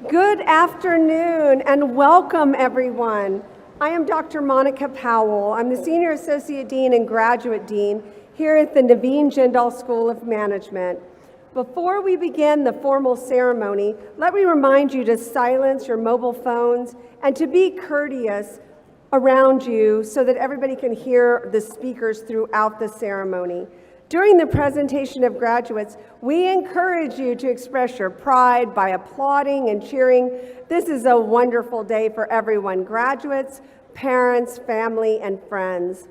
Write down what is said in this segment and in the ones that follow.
Good afternoon and welcome everyone. I am Dr. Monica Powell. I'm the Senior Associate Dean and Graduate Dean here at the Naveen Jindal School of Management. Before we begin the formal ceremony, let me remind you to silence your mobile phones and to be courteous around you so that everybody can hear the speakers throughout the ceremony. During the presentation of graduates, we encourage you to express your pride by applauding and cheering. This is a wonderful day for everyone, graduates, parents, family, and friends.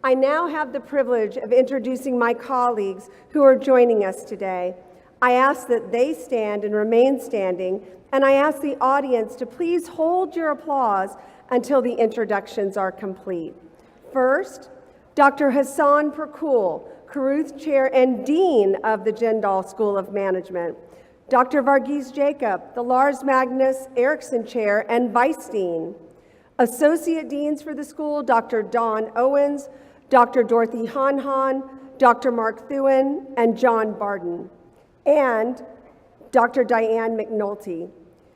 I now have the privilege of introducing my colleagues who are joining us today. I ask that they stand and remain standing, and I ask the audience to please hold your applause until the introductions are complete. First, Dr. Hassan Perkul, Caruth Chair and Dean of the Jindal School of Management. Dr. Varghese Jacob, the Lars Magnus Erickson Chair and Vice Dean. Associate Deans for the school, Dr. Dawn Owens, Dr. Dorothy Hanhan, Dr. Mark Thuen, and John Barden. And Dr. Diane McNulty.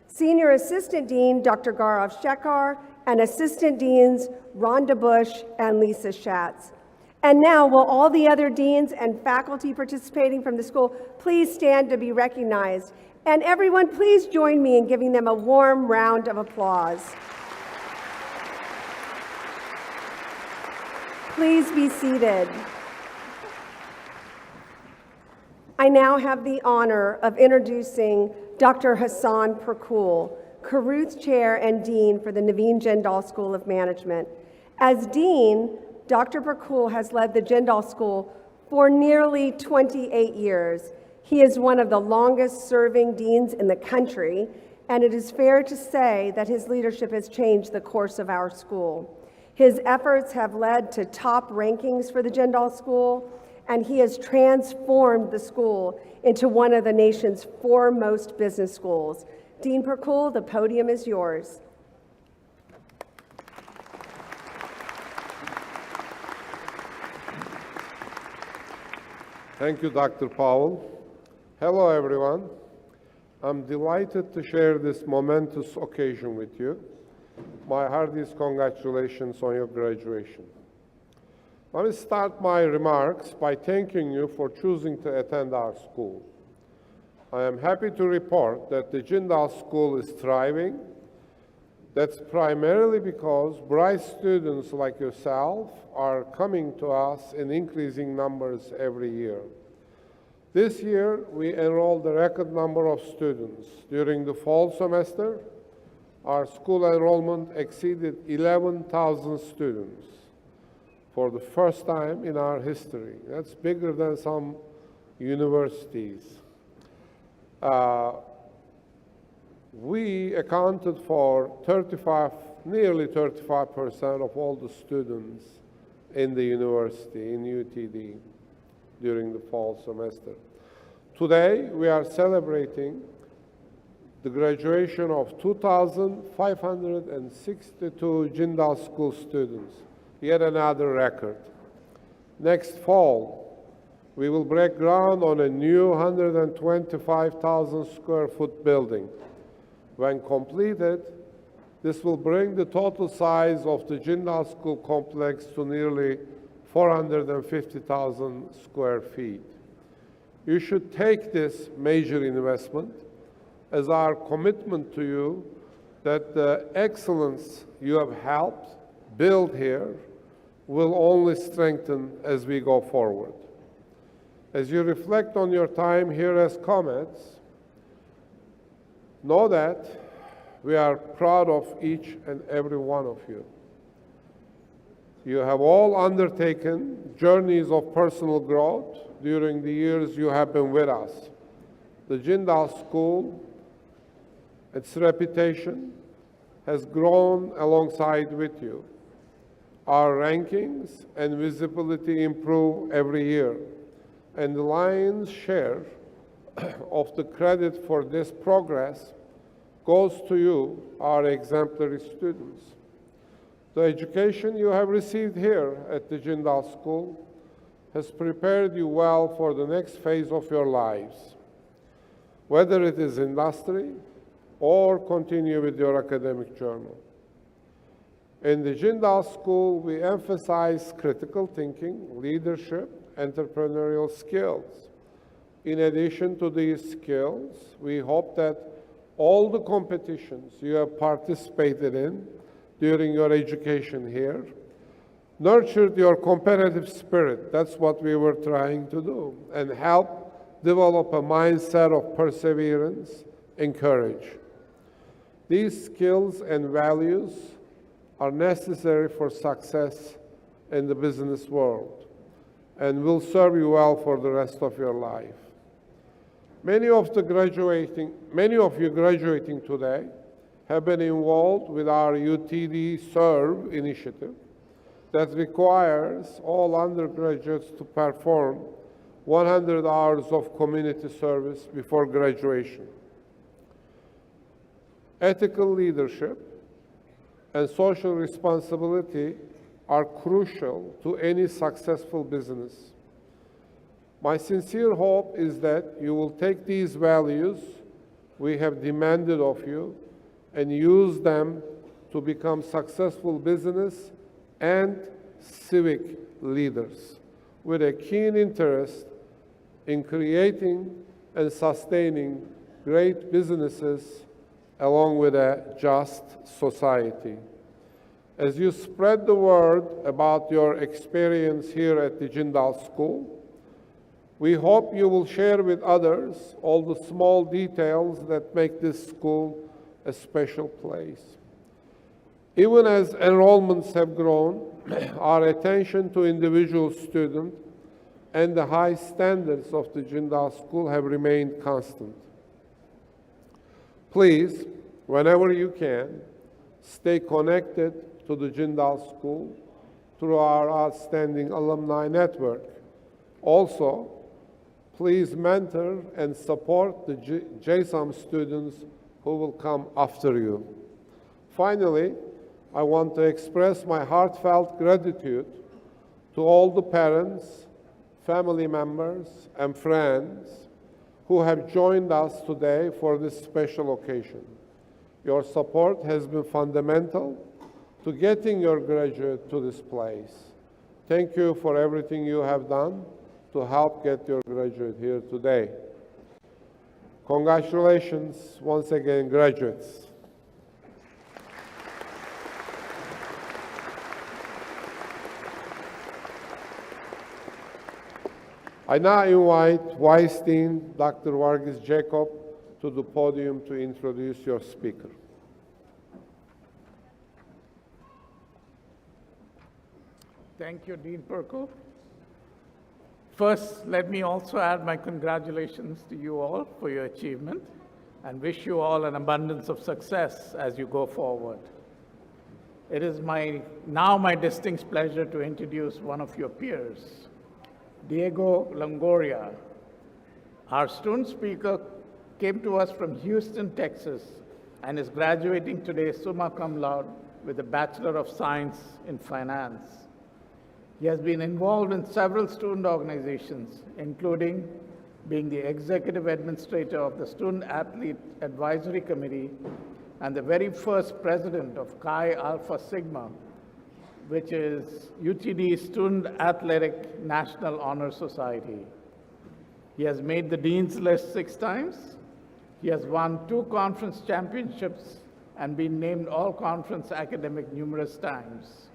Senior Assistant Dean, Dr. Gaurav Shekhar, and Assistant Deans, Rhonda Bush and Lisa Schatz. And now, will all the other deans and faculty participating from the school please stand to be recognized? And everyone, please join me in giving them a warm round of applause. Please be seated. I now have the honor of introducing Dr. Hassan Perkul, Caruth Chair and Dean for the Naveen Jindal School of Management. As Dean, Dr. Perkul has led the Jindal School for nearly 28 years. He is one of the longest serving deans in the country, and it is fair to say that his leadership has changed the course of our school. His efforts have led to top rankings for the Jindal School, and he has transformed the school into one of the nation's foremost business schools. Dean Perkul, the podium is yours. Thank you, Dr. Powell. Hello, everyone. I'm delighted to share this momentous occasion with you. My heartiest congratulations on your graduation. Let me start my remarks by thanking you for choosing to attend our school. I am happy to report that the Jindal School is thriving. That's primarily because bright students like yourself are coming to us in increasing numbers every year. This year, we enrolled a record number of students. During the fall semester, our school enrollment exceeded 11,000 students for the first time in our history. That's bigger than some universities. We accounted for nearly 35% of all the students in the university, in UTD, during the fall semester. Today, we are celebrating the graduation of 2,562 Jindal School students, yet another record. Next fall, we will break ground on a new 125,000 square foot building. When completed, this will bring the total size of the Jindal School complex to nearly 450,000 square feet. You should take this major investment as our commitment to you that the excellence you have helped build here will only strengthen as we go forward. As you reflect on your time here as comments, know that we are proud of each and every one of you. You have all undertaken journeys of personal growth during the years you have been with us. The Jindal School, its reputation, has grown alongside with you. Our rankings and visibility improve every year, and the lion's share of the credit for this progress goes to you, our exemplary students. The education you have received here at the Jindal School has prepared you well for the next phase of your lives. Whether it is industry, or continue with your academic journey. In the Jindal School, we emphasize critical thinking, leadership, entrepreneurial skills. In addition to these skills, we hope that all the competitions you have participated in during your education here nurtured your competitive spirit. That's what we were trying to do, and help develop a mindset of perseverance and courage. These skills and values are necessary for success in the business world and will serve you well for the rest of your life. Many of you graduating today have been involved with our UTD Serve initiative that requires all undergraduates to perform 100 hours of community service before graduation. Ethical leadership and social responsibility are crucial to any successful business. My sincere hope is that you will take these values we have demanded of you and use them to become successful business and civic leaders with a keen interest in creating and sustaining great businesses along with a just society. As you spread the word about your experience here at the Jindal School, we hope you will share with others all the small details that make this school a special place. Even as enrollments have grown, our attention to individual students and the high standards of the Jindal School have remained constant. Please, whenever you can, stay connected to the Jindal School through our outstanding alumni network. Also, please mentor and support the JSOM students who will come after you. Finally, I want to express my heartfelt gratitude to all the parents, family members, and friends who have joined us today for this special occasion. Your support has been fundamental to getting your graduate to this place. Thank you for everything you have done to help get your graduate here today. Congratulations once again, graduates. I now invite Vice Dean Dr. Varghese Jacob to the podium to introduce your speaker. Thank you, Dean Perkle. First, let me also add my congratulations to you all for your achievement and wish you all an abundance of success as you go forward. It is now my distinct pleasure to introduce one of your peers, Diego Longoria. Our student speaker came to us from Houston, Texas, and is graduating today summa cum laude with a Bachelor of Science in Finance. He has been involved in several student organizations, including being the Executive Administrator of the Student Athlete Advisory Committee and the very first President of Chi Alpha Sigma, which is UTD's Student Athletic National Honor Society. He has made the Dean's List 6 times. He has won 2 conference championships and been named All-Conference Academic numerous times.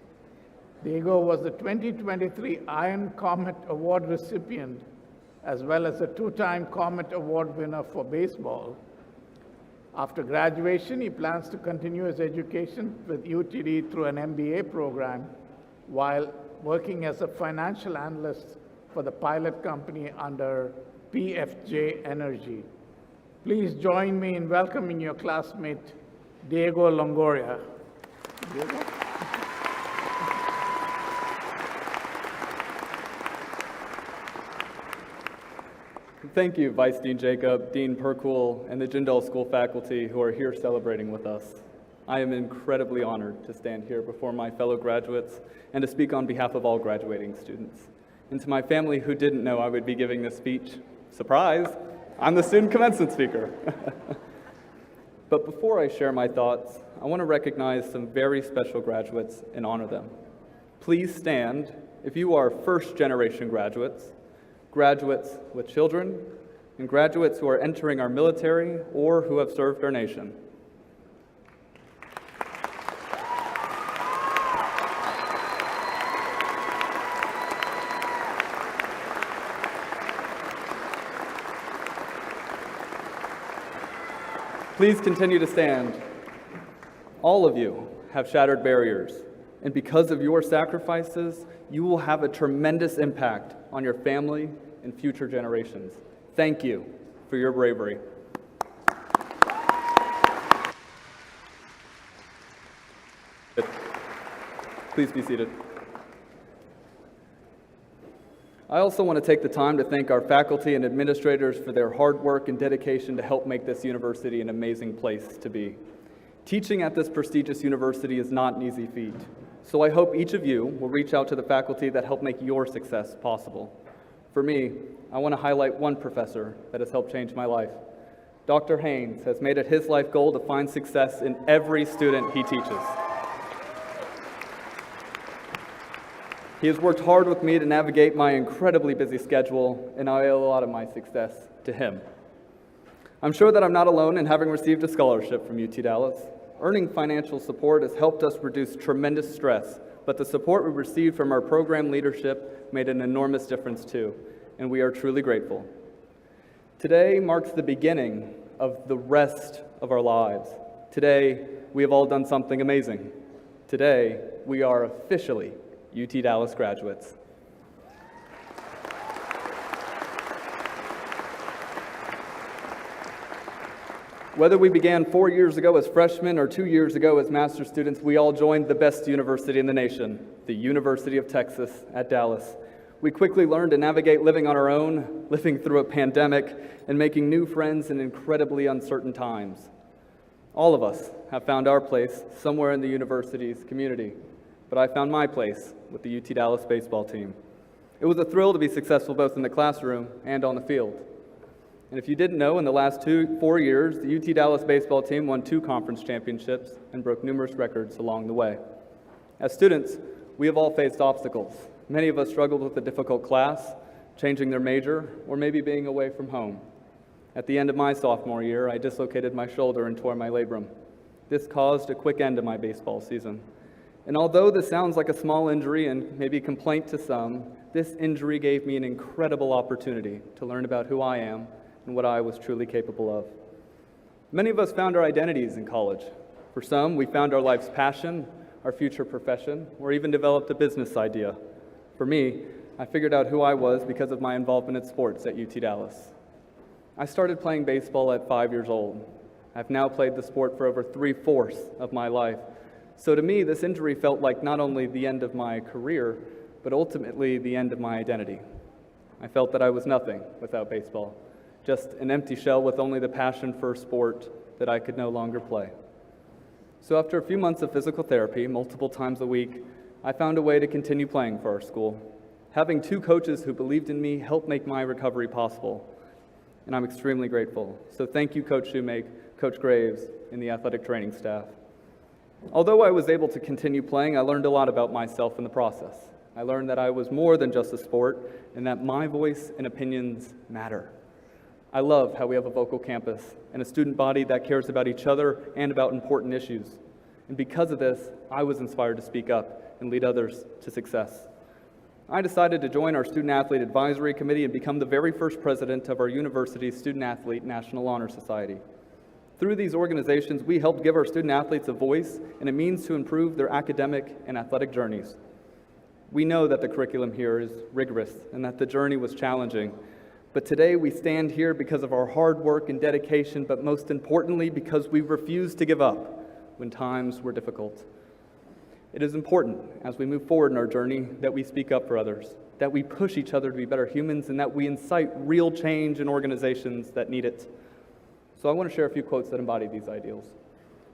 Diego was the 2023 Iron Comet Award recipient, as well as a 2-time Comet Award winner for baseball. After graduation, he plans to continue his education with UTD through an MBA program while working as a financial analyst for the pilot company under PFJ Energy. Please join me in welcoming your classmate, Diego Longoria. Diego? Thank you, Vice Dean Jacob, Dean Perkle, and the Jindal School faculty who are here celebrating with us. I am incredibly honored to stand here before my fellow graduates and to speak on behalf of all graduating students. And to my family who didn't know I would be giving this speech, surprise, I'm the student commencement speaker. But before I share my thoughts, I want to recognize some very special graduates and honor them. Please stand if you are first-generation graduates, graduates with children, and graduates who are entering our military or who have served our nation. Please continue to stand. All of you have shattered barriers, and because of your sacrifices, you will have a tremendous impact on your family and future generations. Thank you for your bravery. Please be seated. I also want to take the time to thank our faculty and administrators for their hard work and dedication to help make this university an amazing place to be. Teaching at this prestigious university is not an easy feat, so I hope each of you will reach out to the faculty that help make your success possible. For me, I want to highlight one professor that has helped change my life. Dr. Haynes has made it his life goal to find success in every student he teaches. He has worked hard with me to navigate my incredibly busy schedule, and I owe a lot of my success to him. I'm sure that I'm not alone in having received a scholarship from UT Dallas. Earning financial support has helped us reduce tremendous stress, but the support we received from our program leadership made an enormous difference too, and we are truly grateful. Today marks the beginning of the rest of our lives. Today, we have all done something amazing. Today, we are officially UT Dallas graduates. Whether we began 4 years ago as freshmen or 2 years ago as master's students, we all joined the best university in the nation, the University of Texas at Dallas. We quickly learned to navigate living on our own, living through a pandemic, and making new friends in incredibly uncertain times. All of us have found our place somewhere in the university's community, but I found my place with the UT Dallas baseball team. It was a thrill to be successful both in the classroom and on the field. And if you didn't know, in the last 4 years, the UT Dallas baseball team won 2 conference championships and broke numerous records along the way. As students, we have all faced obstacles. Many of us struggled with a difficult class, changing their major, or maybe being away from home. At the end of my sophomore year, I dislocated my shoulder and tore my labrum. This caused a quick end to my baseball season. And although this sounds like a small injury and maybe a complaint to some, this injury gave me an incredible opportunity to learn about who I am and what I was truly capable of. Many of us found our identities in college. For some, we found our life's passion, our future profession, or even developed a business idea. For me, I figured out who I was because of my involvement in sports at UT Dallas. I started playing baseball at 5 years old. I've now played the sport for over 3/4 of my life. So to me, this injury felt like not only the end of my career, but ultimately the end of my identity. I felt that I was nothing without baseball, just an empty shell with only the passion for a sport that I could no longer play. So after a few months of physical therapy, multiple times a week, I found a way to continue playing for our school. Having 2 coaches who believed in me helped make my recovery possible, and I'm extremely grateful. So thank you, Coach Shoemake, Coach Graves, and the athletic training staff. Although I was able to continue playing, I learned a lot about myself in the process. I learned that I was more than just a sport, and that my voice and opinions matter. I love how we have a vocal campus and a student body that cares about each other and about important issues. And because of this, I was inspired to speak up and lead others to success. I decided to join our Student Athlete Advisory Committee and become the very first president of our university's Student Athlete National Honor Society. Through these organizations, we helped give our student athletes a voice and a means to improve their academic and athletic journeys. We know that the curriculum here is rigorous and that the journey was challenging, but today we stand here because of our hard work and dedication, but most importantly, because we refused to give up when times were difficult. It is important, as we move forward in our journey, that we speak up for others, that we push each other to be better humans, and that we incite real change in organizations that need it. So I want to share a few quotes that embody these ideals.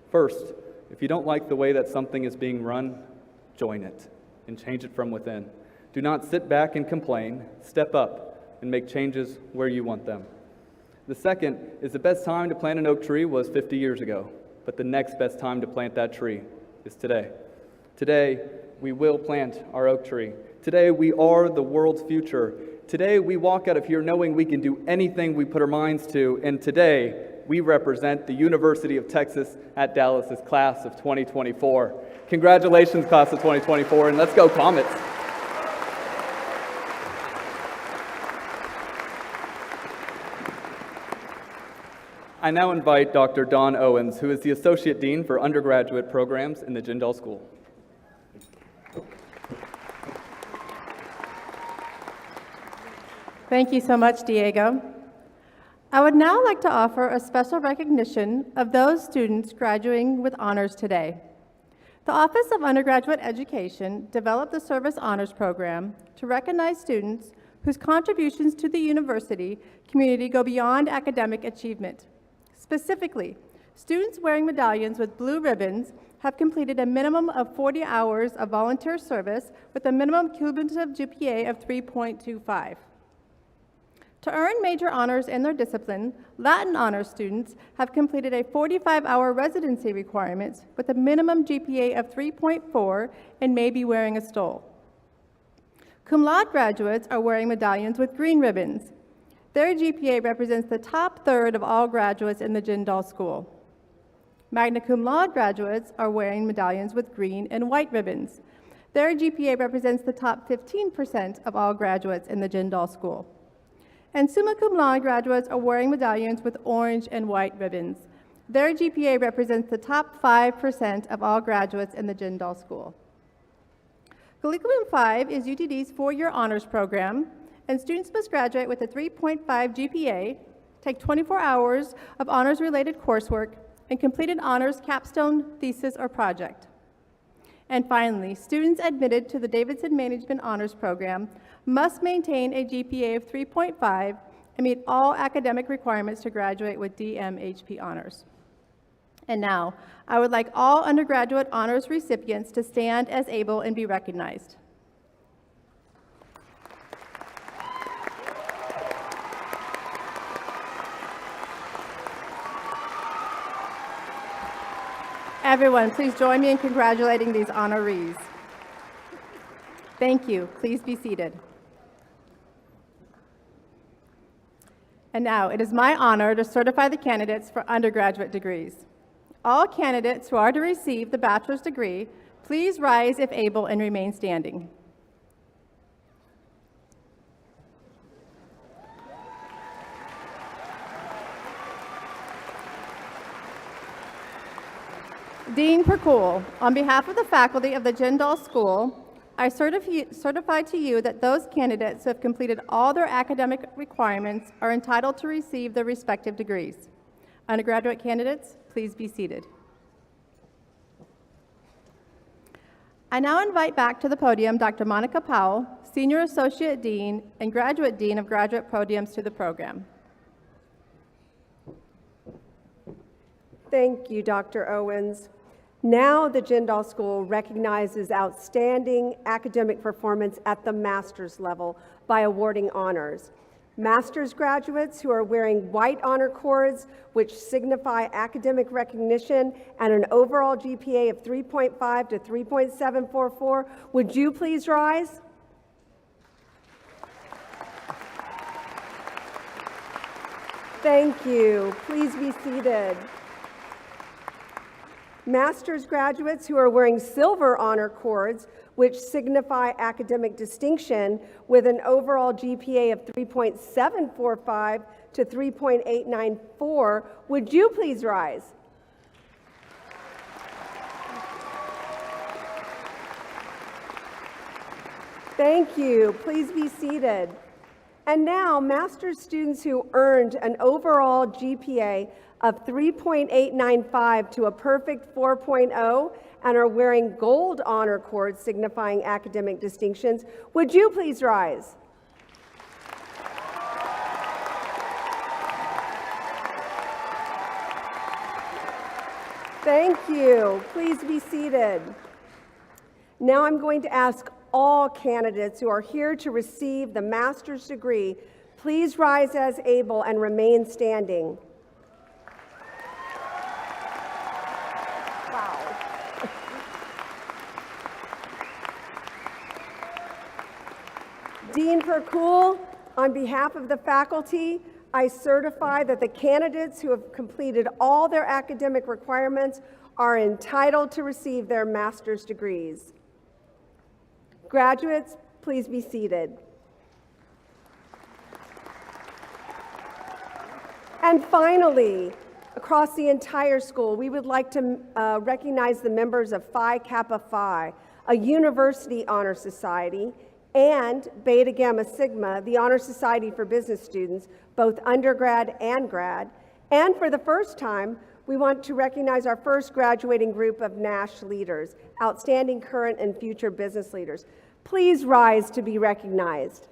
First, if you don't like the way that something is being run, join it and change it from within. Do not sit back and complain. Step up and make changes where you want them. The second is the best time to plant an oak tree was 50 years ago, but the next best time to plant that tree is today. Today, we will plant our oak tree. Today, we are the world's future. Today, we walk out of here knowing we can do anything we put our minds to, and today, we represent the University of Texas at Dallas's class of 2024. Congratulations, class of 2024, and let's go Comets. I now invite Dr. Dawn Owens, who is the Associate Dean for Undergraduate Programs in the Jindal School. Thank you so much, Diego. I would now like to offer a special recognition of those students graduating with honors today. The Office of Undergraduate Education developed the Service Honors Program to recognize students whose contributions to the university community go beyond academic achievement. Specifically, students wearing medallions with blue ribbons have completed a minimum of 40 hours of volunteer service with a minimum cumulative GPA of 3.25. To earn major honors in their discipline, Latin honors students have completed a 45-hour residency requirement with a minimum GPA of 3.4 and may be wearing a stole. Cum laude graduates are wearing medallions with green ribbons. Their GPA represents the top third of all graduates in the Jindal School. Magna cum laude graduates are wearing medallions with green and white ribbons. Their GPA represents the top 15% of all graduates in the Jindal School. And summa cum laude graduates are wearing medallions with orange and white ribbons. Their GPA represents the top 5% of all graduates in the Jindal School. Curriculum 5 is UTD's four-year honors program, and students must graduate with a 3.5 GPA, take 24 hours of honors-related coursework, and complete an honors capstone, thesis, or project. And finally, students admitted to the Davidson Management Honors Program must maintain a GPA of 3.5 and meet all academic requirements to graduate with DMHP honors. And now, I would like all undergraduate honors recipients to stand as able and be recognized. Everyone, please join me in congratulating these honorees. Thank you. Please be seated. And now, it is my honor to certify the candidates for undergraduate degrees. All candidates who are to receive the bachelor's degree, please rise if able and remain standing. Dean Percool, on behalf of the faculty of the Jindal School, I certify to you that those candidates who have completed all their academic requirements are entitled to receive their respective degrees. Undergraduate candidates, please be seated. I now invite back to the podium Dr. Monica Powell, Senior Associate Dean and Graduate Dean of Graduate Podiums to the program. Thank you, Dr. Owens. Now the Jindal School recognizes outstanding academic performance at the master's level by awarding honors. Master's graduates who are wearing white honor cords, which signify academic recognition, and an overall GPA of 3.5 to 3.744, would you please rise? Thank you. Please be seated. Master's graduates who are wearing silver honor cords, which signify academic distinction, with an overall GPA of 3.745 to 3.894, would you please rise? Thank you. Please be seated. And now, master's students who earned an overall GPA of 3.895 to a perfect 4.0 and are wearing gold honor cords signifying academic distinctions, would you please rise? Thank you. Please be seated. Now I'm going to ask all candidates who are here to receive the master's degree, Please rise as able and remain standing. Wow. Dean Percool, on behalf of the faculty, I certify that the candidates who have completed all their academic requirements are entitled to receive their master's degrees. Graduates, please be seated. And finally, across the entire school, we would like to recognize the members of Phi Kappa Phi, a university honor society, and Beta Gamma Sigma, the Honor Society for Business Students, both undergrad and grad. And for the first time, we want to recognize our first graduating group of NASH leaders, outstanding current and future business leaders. Please rise to be recognized.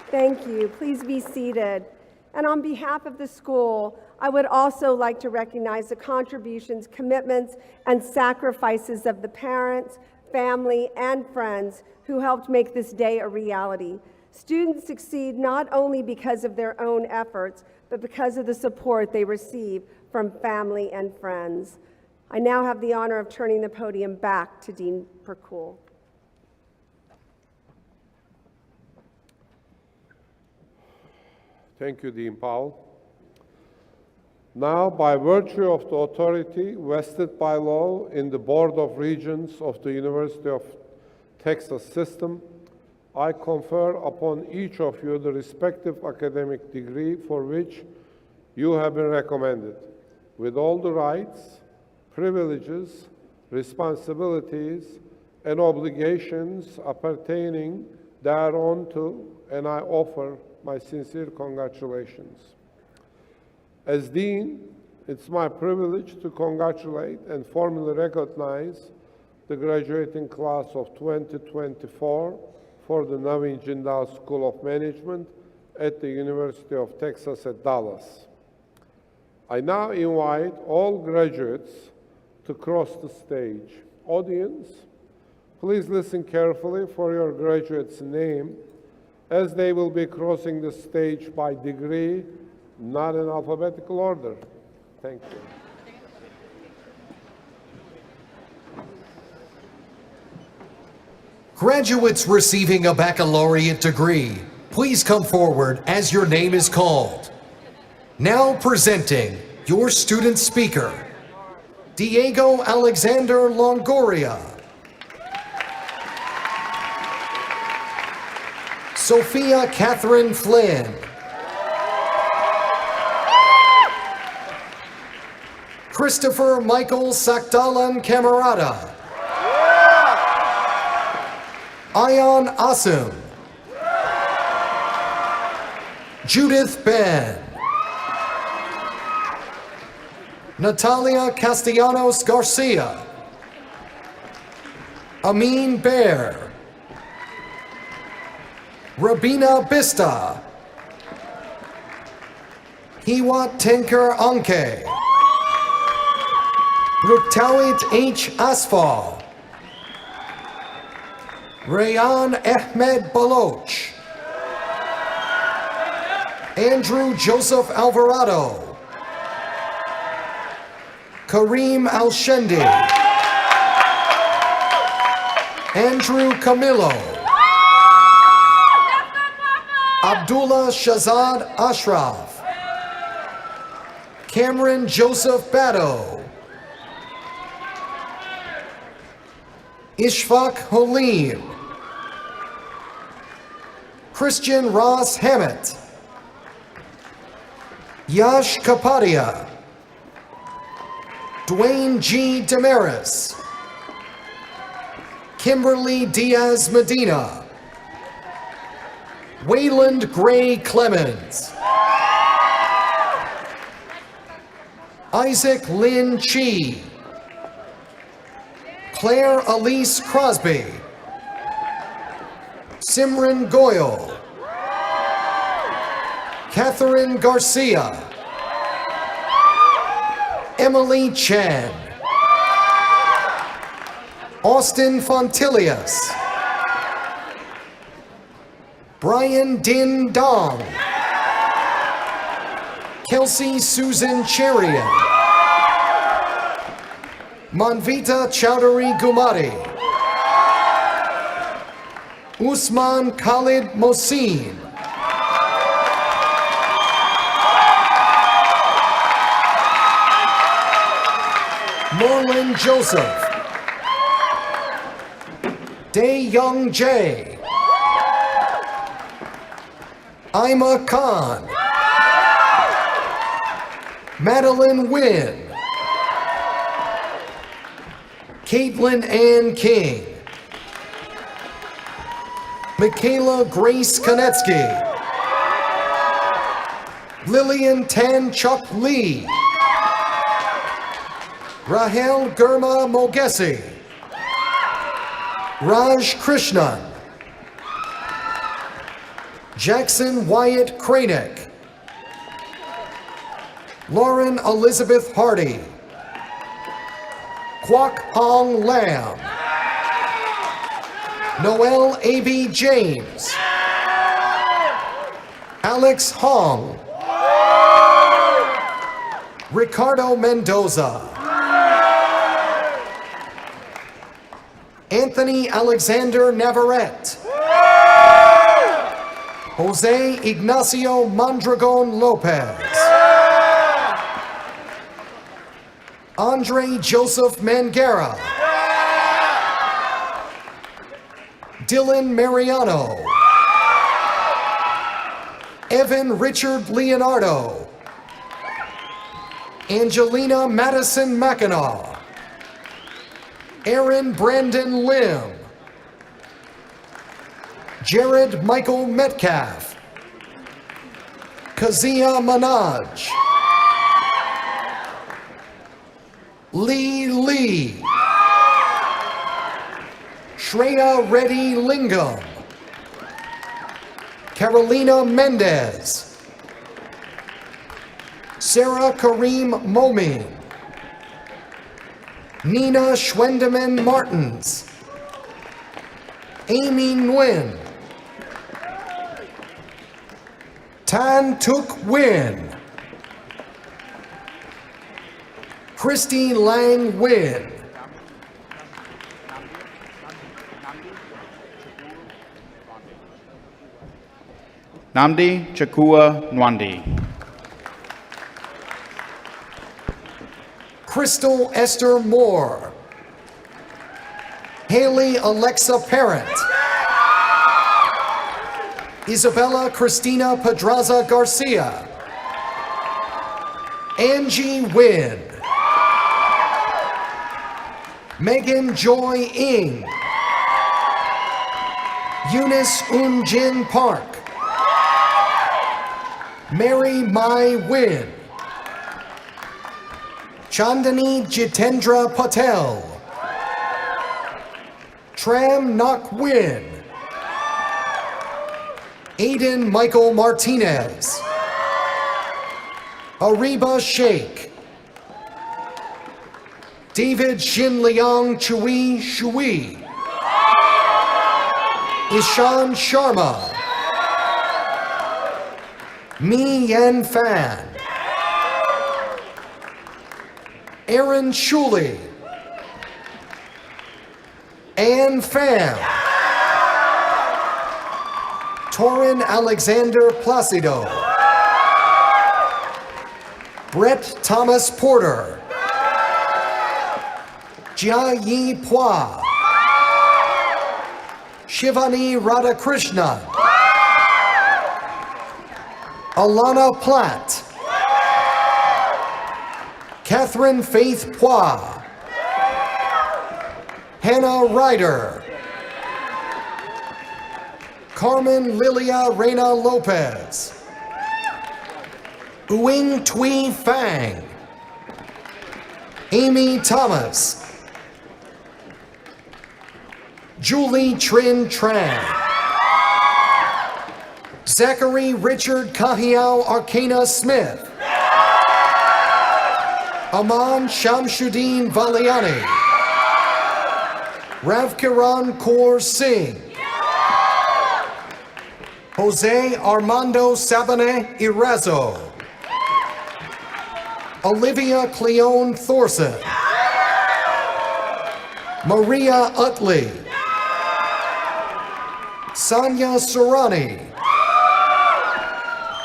Thank you. Please be seated. And on behalf of the school, I would also like to recognize the contributions, commitments, and sacrifices of the parents, family, and friends who helped make this day a reality. Students succeed not only because of their own efforts, but because of the support they receive from family and friends. I now have the honor of turning the podium back to Dean Percool. Thank you, Dean Powell. Now, by virtue of the authority vested by law in the Board of Regents of the University of Texas System, I confer upon each of you the respective academic degree for which you have been recommended, with all the rights, privileges, responsibilities, and obligations appertaining thereunto, and I offer my sincere congratulations. As Dean, it's my privilege to congratulate and formally recognize the graduating class of 2024 for the Naveen Jindal School of Management at the University of Texas at Dallas. I now invite all graduates to cross the stage. Audience, please listen carefully for your graduate's name, as they will be crossing the stage by degree, not in alphabetical order. Thank you. Graduates receiving a baccalaureate degree, please come forward as your name is called. Now presenting your student speaker, Diego Alexander Longoria, Sophia Catherine Flynn, Christopher Michael Sakdalan Camarada, Ayan Asim, Judith Ben, Natalia Castellanos Garcia, Amin Baer, Rabina Bista, Hiwat Tenker Anke, Ruktawit H. Asfal, Rayan Ahmed Baloch, Andrew Joseph Alvarado, Kareem Al-Shendi, Andrew Camillo, Abdullah Shazad Ashraf, Cameron Joseph Batto, Ishfaq Holim, Christian Ross Hammett, Yash Kapadia, Dwayne G. Damaris, Kimberly Diaz Medina, Wayland Gray Clemens, Isaac Lynn Chi, Claire Elise Crosby, Simran Goyal, Catherine Garcia, Emily Chan, Austin Fontilius, Brian Din Dong, Kelsey Susan Cherian, Manvita Chowdhury Gumati, Usman Khalid Mohsin, Morlin Joseph, Dae Young Jae, Ima Khan, Madeline Nguyen, Caitlin Ann King, Michaela Grace Konetsky, Lillian Tan Chuk Lee, Rahel Gurma Mogesi, Raj Krishnan, Jackson Wyatt Kranick, Lauren Elizabeth Hardy, Kwok Hong Lam, Noel A.B. James, Alex Hong, Ricardo Mendoza, Anthony Alexander Navarrete, Jose Ignacio Mondragon Lopez, Andre Joseph Mangera, Dylan Mariano, Evan Richard Leonardo, Angelina Madison Mackinac, Aaron Brandon Lim, Jared Michael Metcalf, Kazia Manaj, Lee Lee, Shreya Reddy Lingam, Carolina Mendez, Sarah Kareem Momin, Nina Schwendeman Martins, Amy Nguyen, Tan Tuk Nguyen, Christy Lang Nguyen, Namdi Chakua Nwandi. Crystal Esther Moore, Haley Alexa Parent, Isabella Cristina Pedraza Garcia, Angie Wynn, Megan Joy Ng, Eunice Jin Park, Mary Mai Wynn, Chandani Jitendra Patel, Tram Nok Win, Aiden Michael Martinez, Ariba Sheikh, David Shin Liang Chui Shui, Ishan Sharma, Mi Yan Fan, Aaron Shuley, Ann Pham, Torin Alexander Placido, Brett Thomas Porter, Jia Yi Pua, Shivani Radhakrishnan, Alana Platt, Catherine Faith Pua, Hannah Ryder, Carmen Lilia Reina Lopez, Uing Tui Fang, Amy Thomas, Julie Trin Tran, Zachary Richard Kahiao Arcana Smith, Aman Shamshuddin Valiani, Ravkiran Kaur Singh. Jose Armando Sabane Irazo. Olivia Cleone Thorson. Maria Utley. Sonia Surani.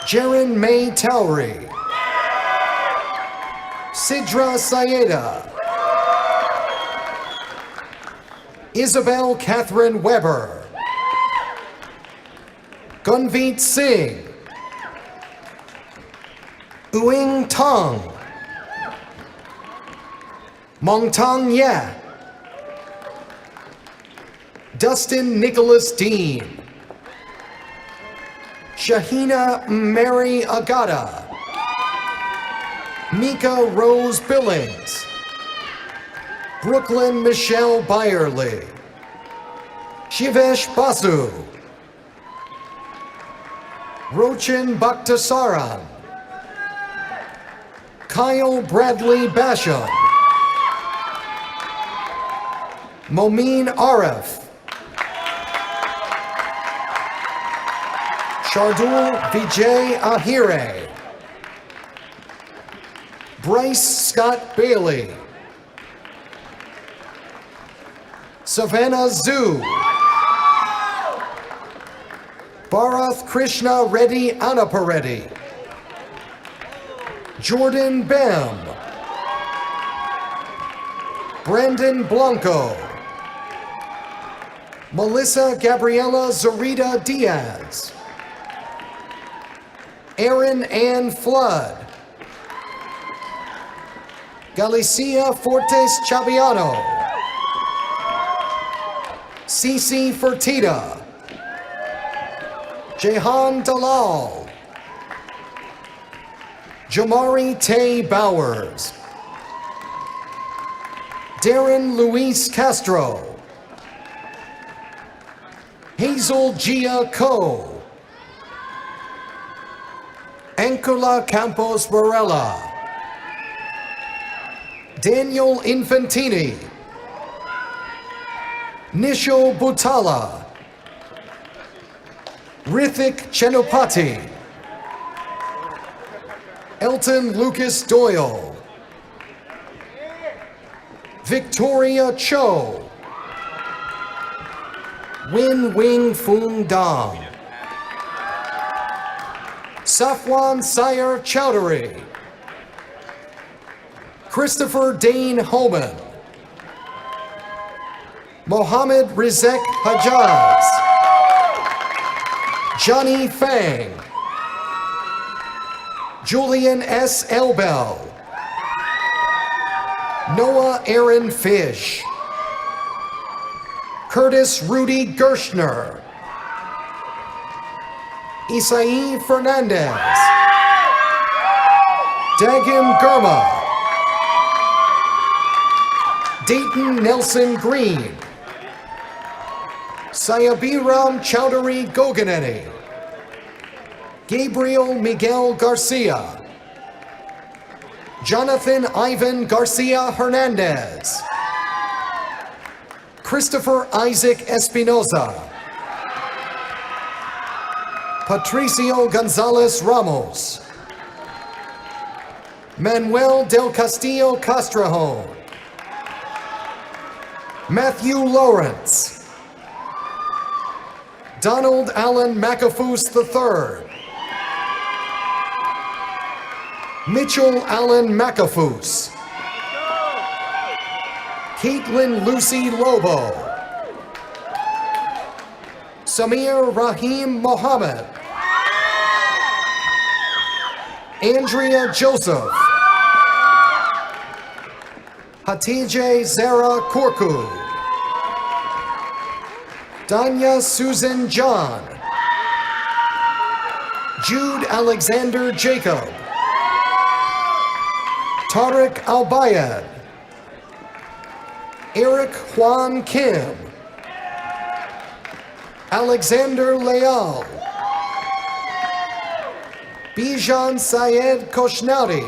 Jaren May Towery. Sidra Sayeda. Isabel Catherine Weber. Gunveet Singh. Uing Tong. Mongtang Ya. Dustin Nicholas Dean. Shahina Mary Agata. Mika Rose Billings. Brooklyn Michelle Byerly. Shivesh Basu. Rochin Bhaktsaran. Kyle Bradley Basham. Momin Arif. Shardul Vijay Ahire. Bryce Scott Bailey. Savannah Zhu. Bharath Krishna Reddy Anapareddy. Jordan Bem. Brandon Blanco. Melissa Gabriela Zorita Diaz. Erin Ann Flood. Galicia Fortes Chabiano. Cici Fertitta. Jehan Dalal. Jamari Tay Bowers. Darren Luis Castro. Hazel Gia Ko. Ancula Campos Varela. Daniel Infantini. Nishal Butala. Rithik Chenupati. Elton Lucas Doyle. Victoria Cho. Win Wing Fung Dong. Safwan Sayer Chowdhury. Christopher Dane Holman. Mohammed Rizek Hajaz. Johnny Fang. Julian S. Elbel. Noah Aaron Fish. Curtis Rudy Gershner. Isai Fernandez. Dagim Gurma. Dayton Nelson Green. Sayabiram Chowdhury Goganeni. Gabriel Miguel Garcia. Jonathan Ivan Garcia Hernandez. Christopher Isaac Espinoza. Patricio Gonzalez Ramos. Manuel del Castillo Castrejón. Matthew Lawrence. Donald Allen McAfoose III. Mitchell Allen McAfoose. Caitlin Lucy Lobo. Samir Rahim Mohammed. Andrea Joseph. Hatice Zara Korku. Danya Susan John. Jude Alexander Jacob. Tariq Albayad. Eric Juan Kim. Alexander Leal. Bijan Syed Koshnauti.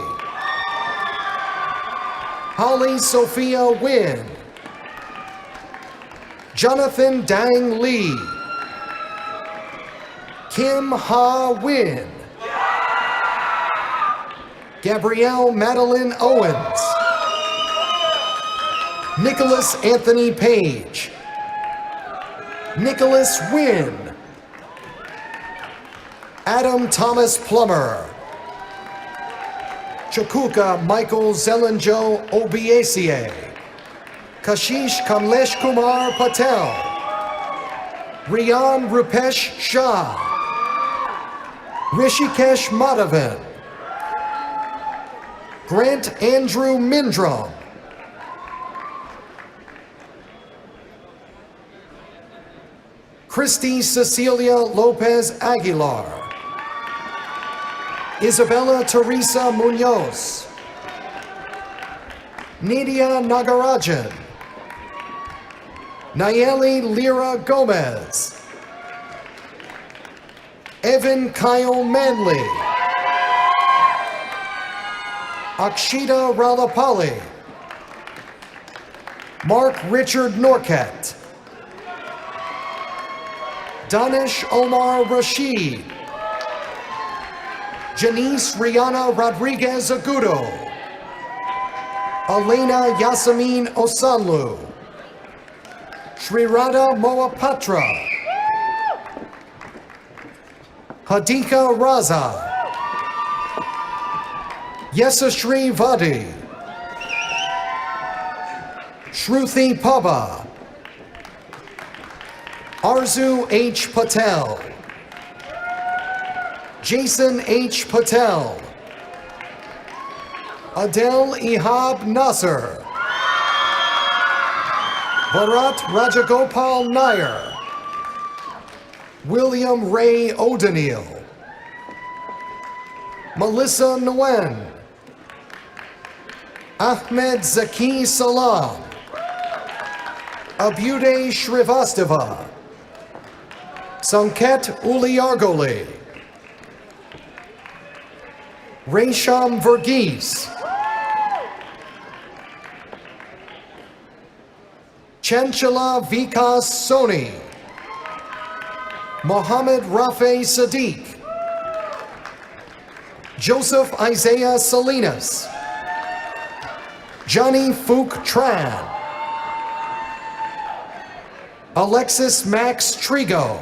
Holly Sophia Wynn. Jonathan Dang Lee. Kim Ha Win. Gabrielle Madeline Owens. Nicholas Anthony Page. Nicholas Wynn. Adam Thomas Plummer. Chakuka Michael Zelenjo Obiesie. Kashish Kamlesh Kumar Patel. Riyan Rupesh Shah. Rishikesh Madhavan. Grant Andrew Mindrum. Christy Cecilia Lopez Aguilar. Isabella Teresa Munoz. Nidia Nagarajan. Nayeli Lira Gomez. Evan Kyle Manley. Akshita Ralapali. Mark Richard Norcat. Danish Omar Rashid. Janice Rihanna Rodriguez Agudo. Elena Yasamin Osanlu. Srirada Moapatra. Hadika Raza. Yesashri Vadi. Shruti Paba. Arzu H. Patel. Jason H. Patel. Adel Ihab Nasser. Bharat Rajagopal Nair. William Ray O'Donnell. Melissa Nguyen. Ahmed Zaki Salam. Abude Shrivastava. Sanket Uliargoli. Raysham Verghese. Chanchala Vikas Soni. Mohammed Rafe Sadiq. Joseph Isaiah Salinas. Johnny Fook Tran. Alexis Max Trigo.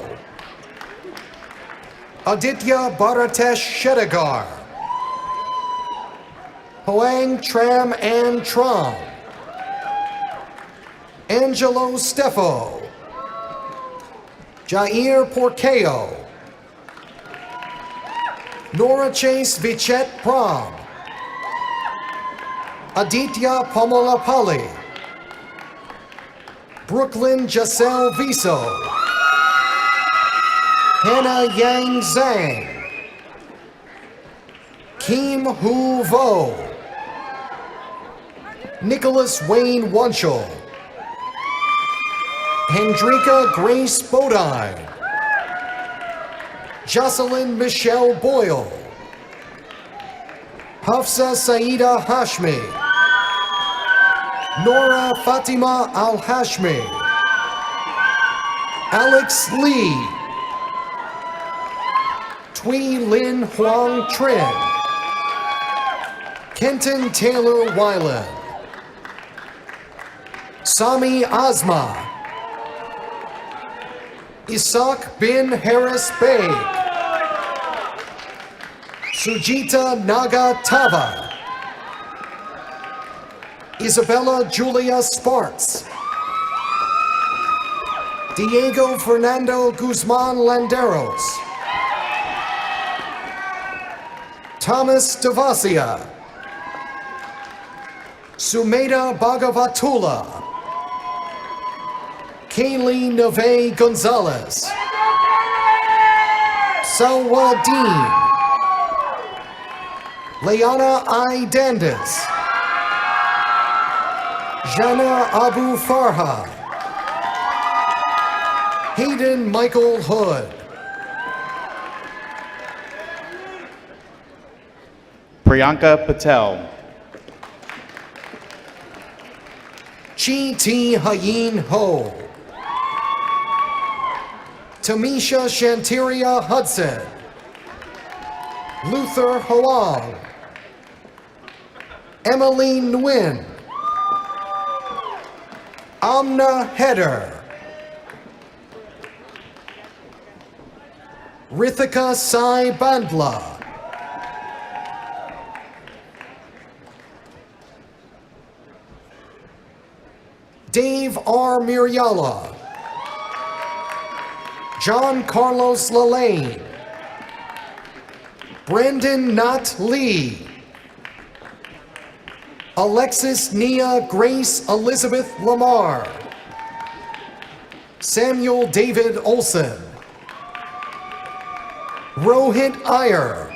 Aditya Bharatesh Shedagar. Hoang Tram An Trom. Angelo Steffo. Jair Porceo. Nora Chase Vichet Pram. Aditya Pomalapalli. Brooklyn Giselle Viso. Hannah Yang Zhang. Kim Hu Vo. Nicholas Wayne Wunschel. Hendrika Grace Bodine. Jocelyn Michelle Boyle. Hafsa Saida Hashmi. Nora Fatima Al-Hashmi. Alex Lee. Tui Lin Huang Trin. Kenton Taylor Weiland. Sami Azma. Isaac bin Harris Beg. Sujita Naga Tava. Isabella Julia Sparks. Diego Fernando Guzman Landeros. Thomas Devasia. Sumeda Bhagavatula. Kaylee Neve Gonzalez. Sawadeen. Leana I. Dandas. Jana Abu Farha. Hayden Michael Hood. Priyanka Patel. Chi T. Hayin Ho. Tamisha Shantiria Hudson, Luther Hoang, Emily Nguyen, Amna Heder, Rithika Sai Bandla, Dave R. Miriala, John Carlos Lalane, Brandon Knott Lee, Alexis Nia Grace Elizabeth Lamar, Samuel David Olson, Rohit Iyer,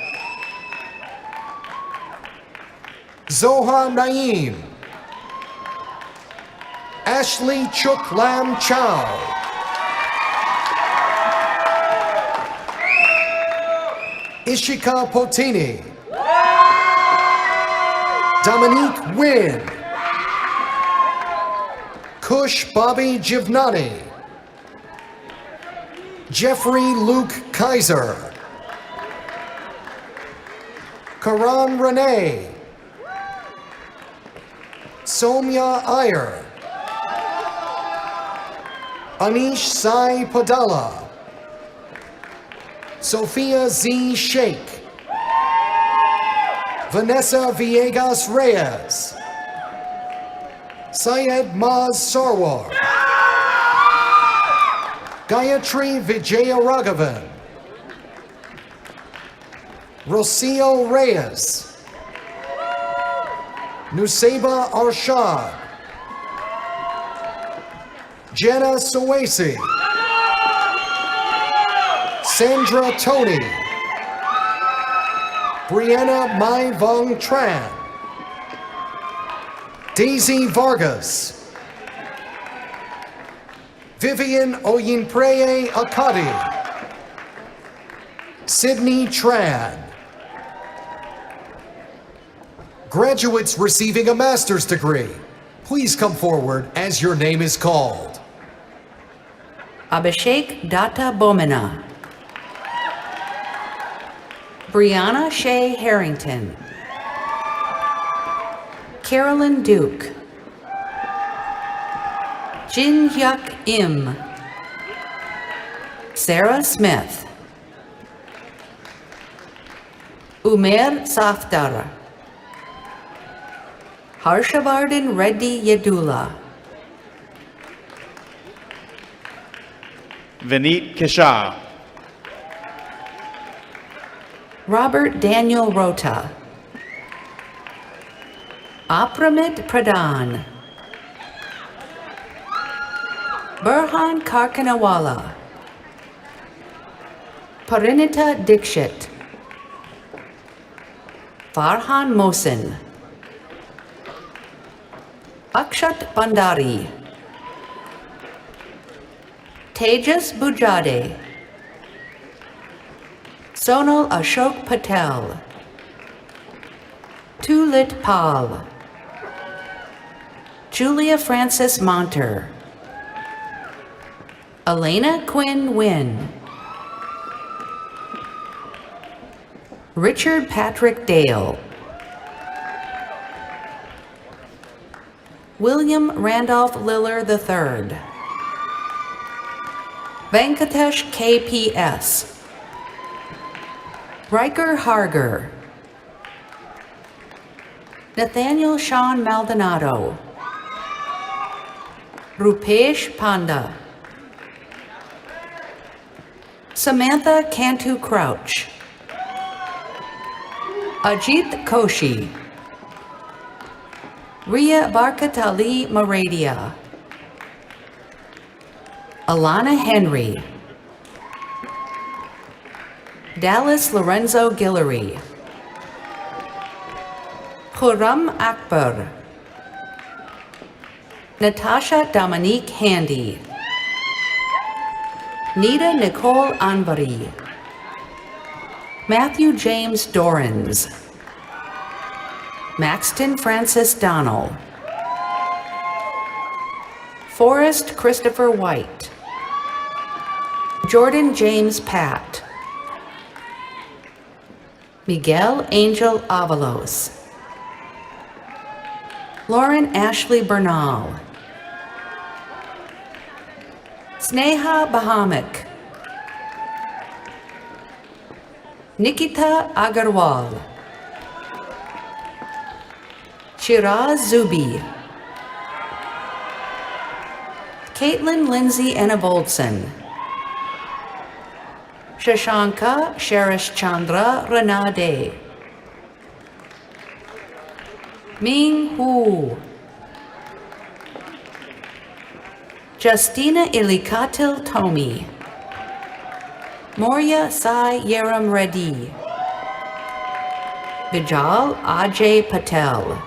Zoha Naeem, Ashley Chuk Lam Chow, Ishika Potini, Dominique Nguyen, Kush Bobby Givnani, Jeffrey Luke Kaiser, Karan Renee, Soumya Iyer, Anish Sai Padala, Sophia Z. Sheikh, Vanessa Villegas Reyes, Syed Maz Sarwar, Gayatri Vijaya Raghavan, Rocio Reyes, Nusaiba Arshad, Jenna Sawasi, Sandra Tony, Brianna Mai Vong Tran, Daisy Vargas, Vivian Oyinpreye Akadi, Sydney Tran. Graduates receiving a master's degree, please come forward as your name is called. Abhishek Datta Bomina, Brianna Shea Harrington, Carolyn Duke, Jin Hyuk Im, Sarah Smith, Umair Safdar, Harshavardhan Reddy Yedula, Vineet Kishar, Robert Daniel Rota, Apramit Pradhan, Burhan Karkanawala, Parinita Dikshit, Farhan Mohsin, Akshat Bandari, Tejas Bujade, Sonal Ashok Patel, Tulit Pal, Julia Frances Monter, Elena Quinn Wynn, Richard Patrick Dale, William Randolph Liller III, Venkatesh KPS, Riker Harger, Nathaniel Sean Maldonado, Rupesh Panda, Samantha Cantu Crouch, Ajit Koshi, Ria Barkatali Maradia, Alana Henry, Dallas Lorenzo Guillory, Khurram Akbar, Natasha Dominique Handy, Nita Nicole Anvari, Matthew James Dorans, Maxton Francis Donnell, Forrest Christopher White, Jordan James Pat. Miguel Angel Avalos. Lauren Ashley Bernal. Sneha Bahamik. Nikita Agarwal. Shiraz Zubi. Caitlin Lindsay Enaboldson. Shashanka Sherish Chandra Ranade. Ming Hu. Justina Ilikatil Tomi. Moria Sai Yeram Reddy. Vijal Ajay Patel.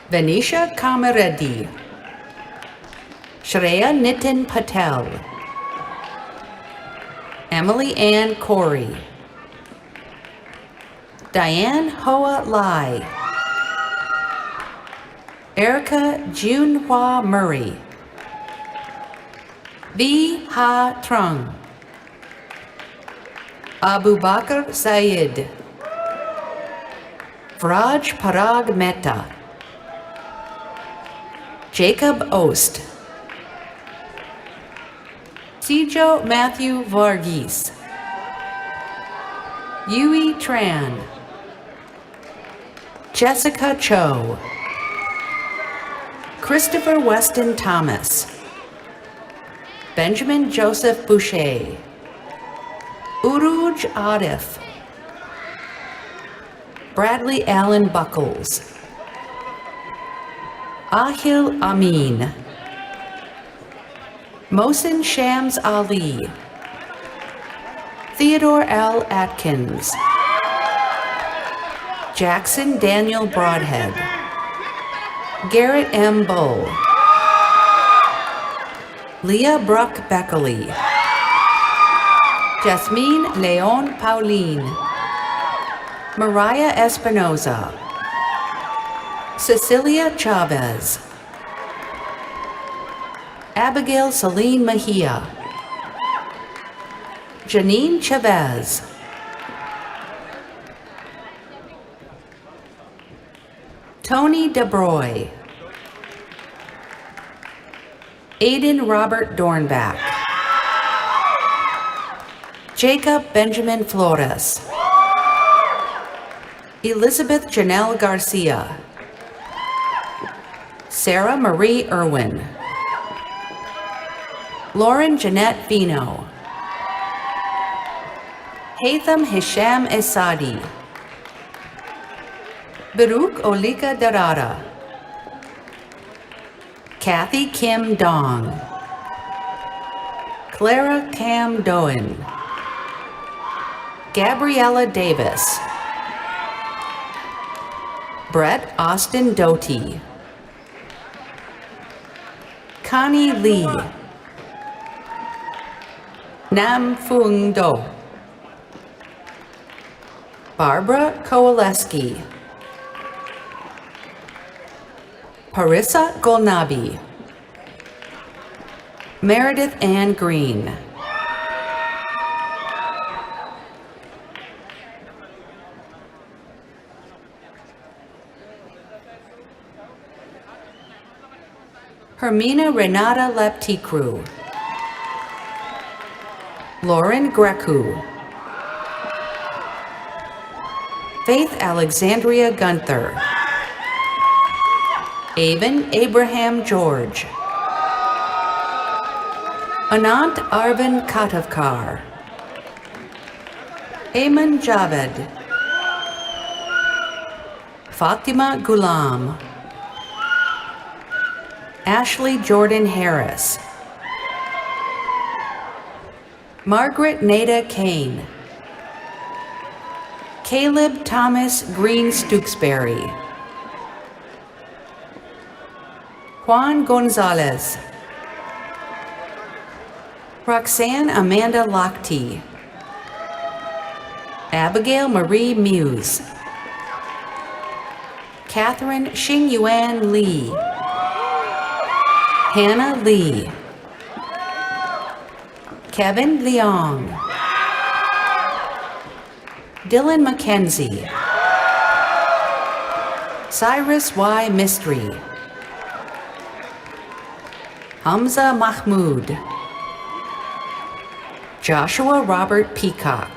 Venisha Kamareddy. Shreya Nitin Patel. Emily Ann Corey. Diane Hoa Lai. Erica Junhua Murray. V. Ha Trung. Abu Bakr Syed. Vraj Parag Mehta. Jacob Ost. Tijo Matthew Varghese. Yui Tran. Jessica Cho. Christopher Weston Thomas. Benjamin Joseph Boucher. Uruj Arif. Bradley Allen Buckles. Ahil Amin. Mohsin Shams Ali. Theodore L. Atkins. Jackson Daniel Broadhead. Garrett M. Bull. Leah Bruck Beckley. Jasmine Leon Pauline. Mariah Espinoza. Cecilia Chavez. Abigail Celine Mejia. Janine Chavez. Tony DeBroy. Aiden Robert Dornbach. Jacob Benjamin Flores. Elizabeth Janelle Garcia. Sarah Marie Irwin. Lauren Jeanette Vino. Haitham Hisham Esadi. Baruch Olika Darada. Kathy Kim Dong. Clara Cam Doan. Gabriella Davis. Brett Austin Doty. Connie Lee. Nam Phuong Do. Barbara Kowaleski. Parissa Golnabi. Meredith Ann Green. Hermina Renata Leptikru. Lauren Grecu. Faith Alexandria Gunther. Avon Abraham George. Anant Arvind Katavkar. Ayman Javed. Fatima Ghulam. Ashley Jordan Harris. Margaret Nada Kane. Caleb Thomas Green Stooksbury. Juan Gonzalez. Roxanne Amanda Lochte. Abigail Marie Muse. Catherine Xingyuan Lee. Hannah Lee. Kevin Leong. Dylan McKenzie. Cyrus Y. Mystery. Hamza Mahmood. Joshua Robert Peacock.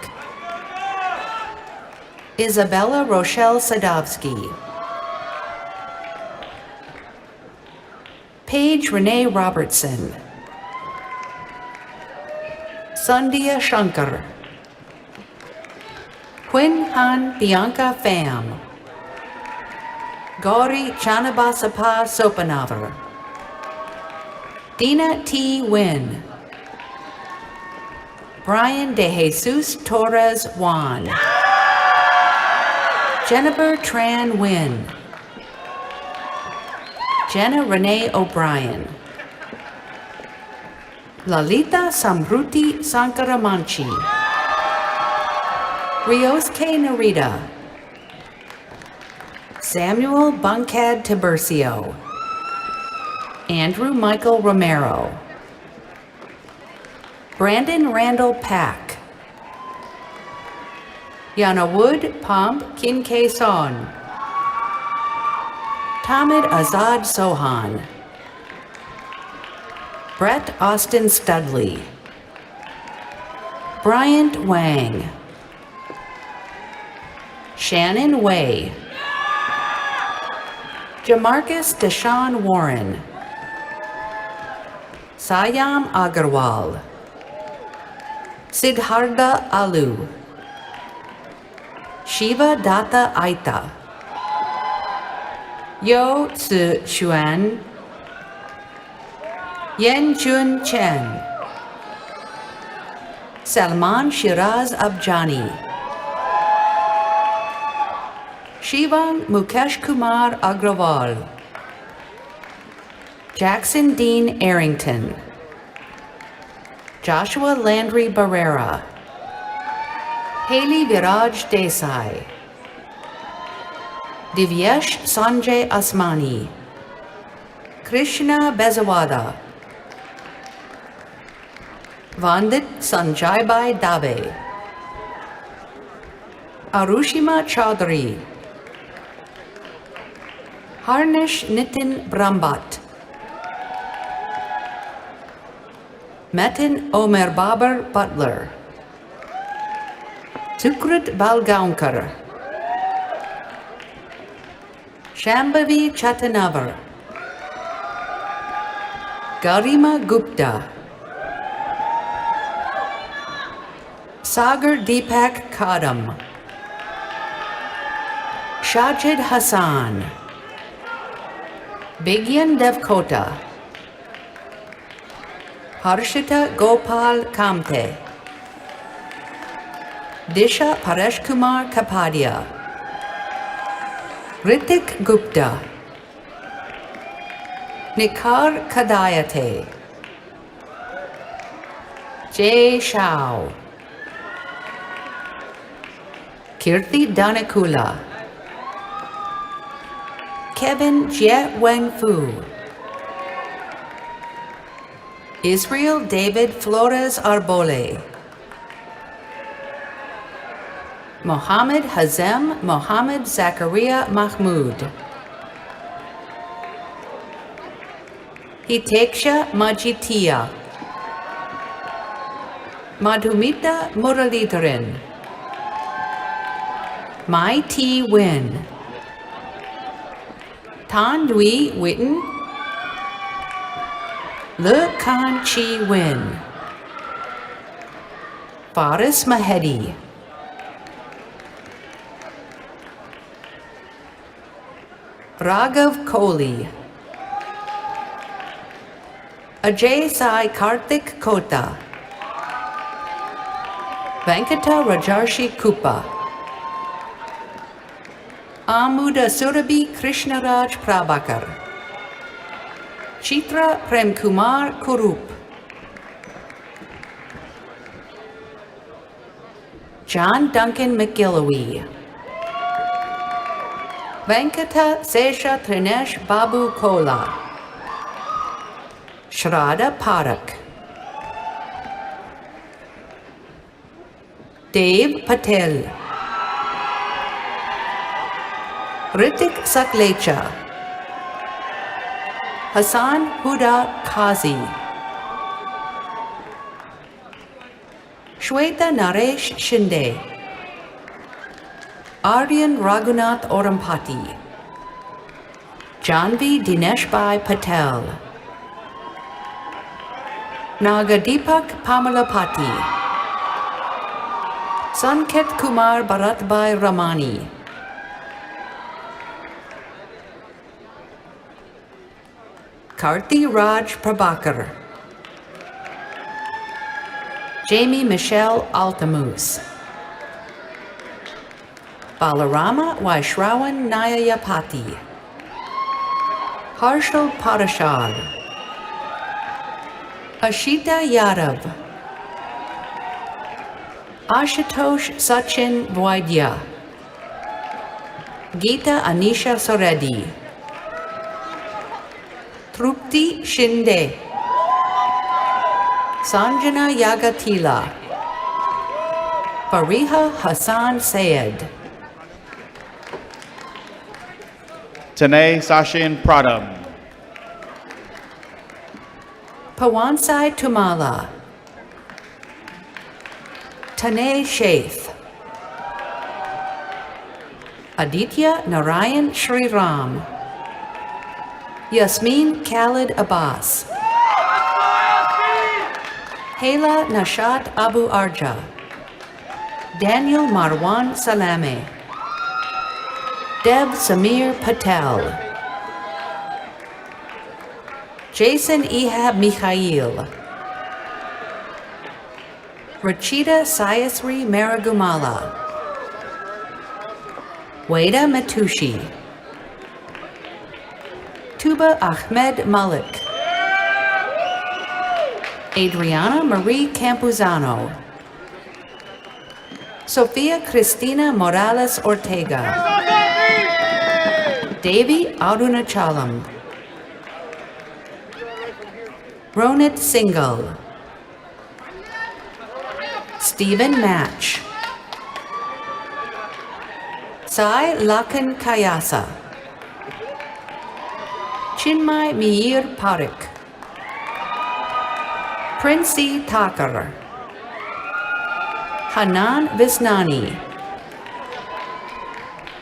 Isabella Rochelle Sadovsky. Paige Renee Robertson. Sandhya Shankar. Quinn Han Bianca Pham. Gauri Chanabasapa Sopanavar. Dina T. Wynn. Brian De Jesus Torres Juan. Jennifer Tran Wynn. Jenna Renee O'Brien. Lalita Samruti Sankaramanchi. Rios K. Narita. Samuel Bunkad Tiburcio. Andrew Michael Romero. Brandon Randall Pack. Yana Wood Pomp Kinke Son. Tamid Azad Sohan. Brett Austin Studley. Bryant Wang. Shannon Way. Jamarcus Deshaun Warren. Sayam Agarwal. Siddhartha Alu. Shiva Datta Aita. Yo Tzu Xuan. Yen Chun Chen. Salman Shiraz Abjani. Shivan Mukesh Kumar Agrawal. Jackson Dean Arrington. Joshua Landry Barrera. Haley Viraj Desai. Divyesh Sanjay Asmani. Krishna Bezawada. Vandit Sanjaybai Dave. Arushima Chaudhary. Harnish Nitin Brahmbat. Metin Omer Babar Butler. Sukrit Balgaunkar. Shambhavi Chatanavar. Garima Gupta. Sagar Deepak Kadam. Shajid Hassan. Bigyan Devkota. Harshita Gopal Kamte. Disha Paresh Kumar Kapadia. Ritik Gupta. Nikar Kadayate. Jay Shao. Kirti Danakula. Kevin Jie Wen Fu. Israel David Flores Arbole. Mohammed Hazem Mohammed Zakaria Mahmoud. Hiteksha Majitia. Madhumita Muralidharan. Mai T. Win. Tan Dui Witten. Le Khan Chi Win. Faris Mahedi. Raghav Kohli. Ajay Sai Karthik Kota. Venkata Rajarshi Kupa. Amuda Surabhi Krishnaraj Prabhakar. Chitra Premkumar Kurup. John Duncan McGilloway. Venkata Sesha Trinesh Babu Kola. Shraddha Parak. Dev Patel, Ritik Saklecha, Hassan Huda Kazi, Shweta Naresh Shinde, Aryan Raghunath Orampati, Janvi Dineshbhai Patel, Nagadeepak Pamalapati, Sanket Kumar Bharatbhai Ramani, Karthi Raj Prabhakar, Jamie Michelle Altamus, Balarama Vaishrawan Nayayapati, Harshal Parashar, Ashita Yadav, Ashutosh Sachin Vaidya, Geeta Anisha Soreddy, Trupti Shinde, Sanjana Yagatila, Fariha Hassan Sayed, Tanay Sashin Pradam. Pawansai Tumala, Tanay Shaith, Aditya Narayan Shriram, Yasmin Khalid Abbas, Hala Nashat Abu Arja, Daniel Marwan Salame, Deb Samir Patel, Jason Ehab Mikhail, Rachita Sayasri Maragumala, Weda Matushi, Tuba Ahmed Malik, Adriana Marie Campuzano, Sofia Cristina Morales Ortega, Devi Arunachalam, Ronit Singhal, Stephen Match, Sai Lakan Kayasa, Chinmay Mir Parik, Princey Takar, Hanan Visnani,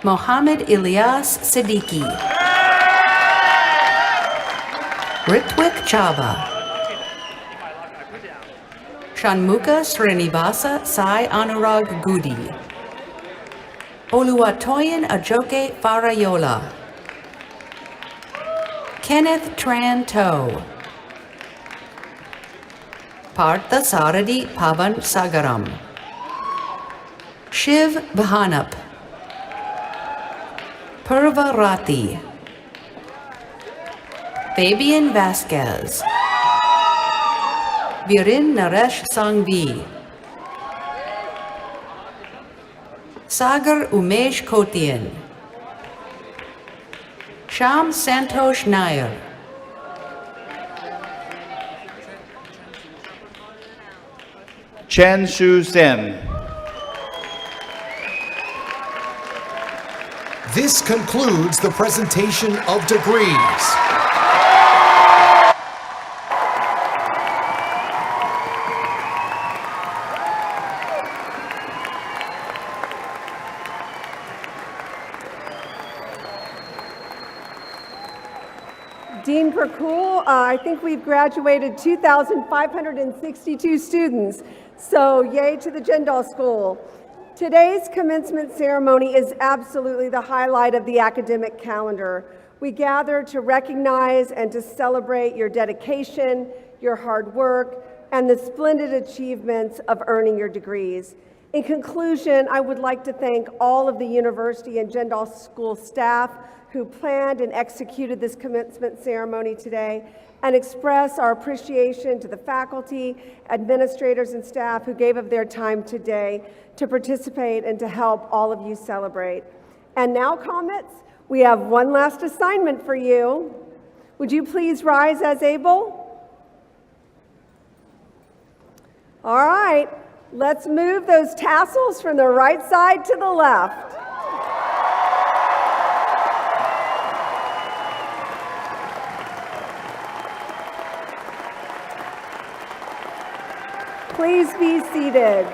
Mohammed Ilyas Siddiqui, Ritwik Chava, Shanmuka Srinivasa Sai Anurag Gudi, Oluwatoyin Ajoke Farayola, Kenneth Tran To, Partha Saradi Pavan Sagaram, Shiv Bhanap, Purva Rati, Fabian Vasquez, Virin Naresh Sangvi, Sagar Umesh Kotian, Sham Santosh Nair, Chen Shu Sen. This concludes the presentation of degrees. Dean Percool, I think we've graduated 2,562 students, so yay to the Jindal School. Today's commencement ceremony is absolutely the highlight of the academic calendar. We gather to recognize and to celebrate your dedication, your hard work, and the splendid achievements of earning your degrees. In conclusion, I would like to thank all of the university and Jindal School staff who planned and executed this commencement ceremony today, and express our appreciation to the faculty, administrators, and staff who gave of their time today to participate and to help all of you celebrate. And now, Comets, we have one last assignment for you. Would you please rise as able? All right. Let's move those tassels from the right side to the left. Please be seated.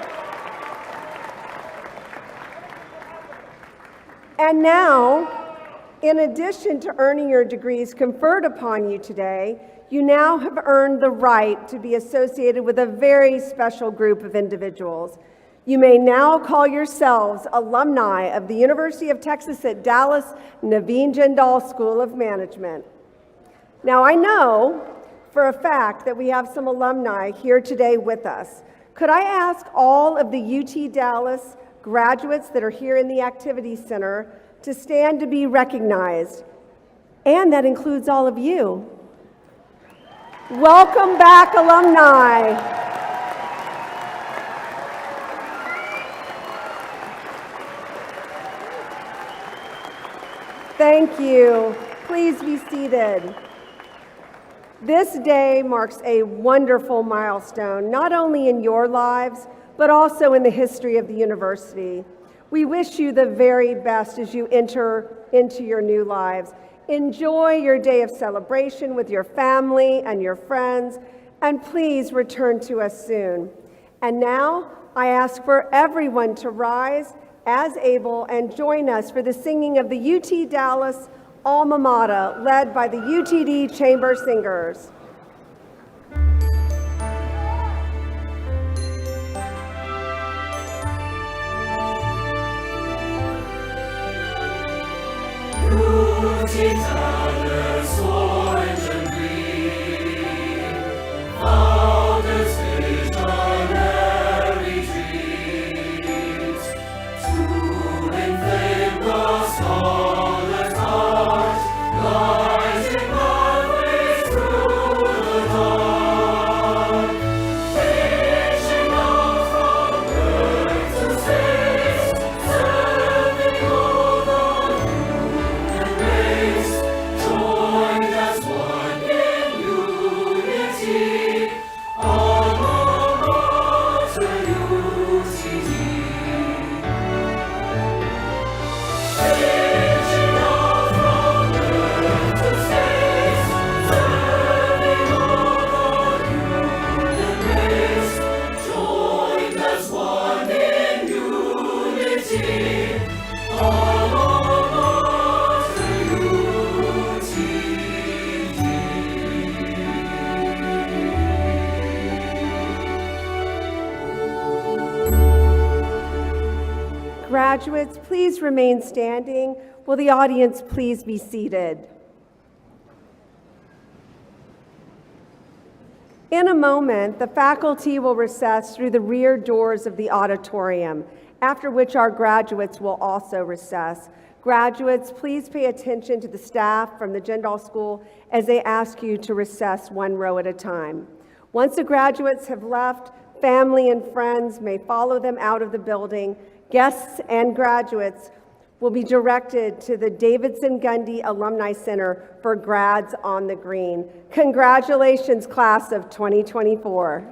And now, in addition to earning your degrees conferred upon you today, you now have earned the right to be associated with a very special group of individuals. You may now call yourselves alumni of the University of Texas at Dallas Naveen Jindal School of Management. Now, I know for a fact that we have some alumni here today with us. Could I ask all of the UT Dallas graduates that are here in the Activity Center to stand to be recognized? And that includes all of you. Welcome back, alumni. Thank you. Please be seated. This day marks a wonderful milestone, not only in your lives, but also in the history of the university. We wish you the very best as you enter into your new lives. Enjoy your day of celebration with your family and your friends, and please return to us soon. And now, I ask for everyone to rise as able and join us for the singing of the UT Dallas Alma Mater, led by the UTD Chamber Singers. Graduates, please remain standing. Will the audience please be seated? In a moment, the faculty will recess through the rear doors of the auditorium, after which our graduates will also recess. Graduates, please pay attention to the staff from the Jindal School as they ask you to recess one row at a time. Once the graduates have left, family and friends may follow them out of the building. Guests and graduates will be directed to the Davidson Gundy Alumni Center for Grads on the Green. Congratulations, class of 2024.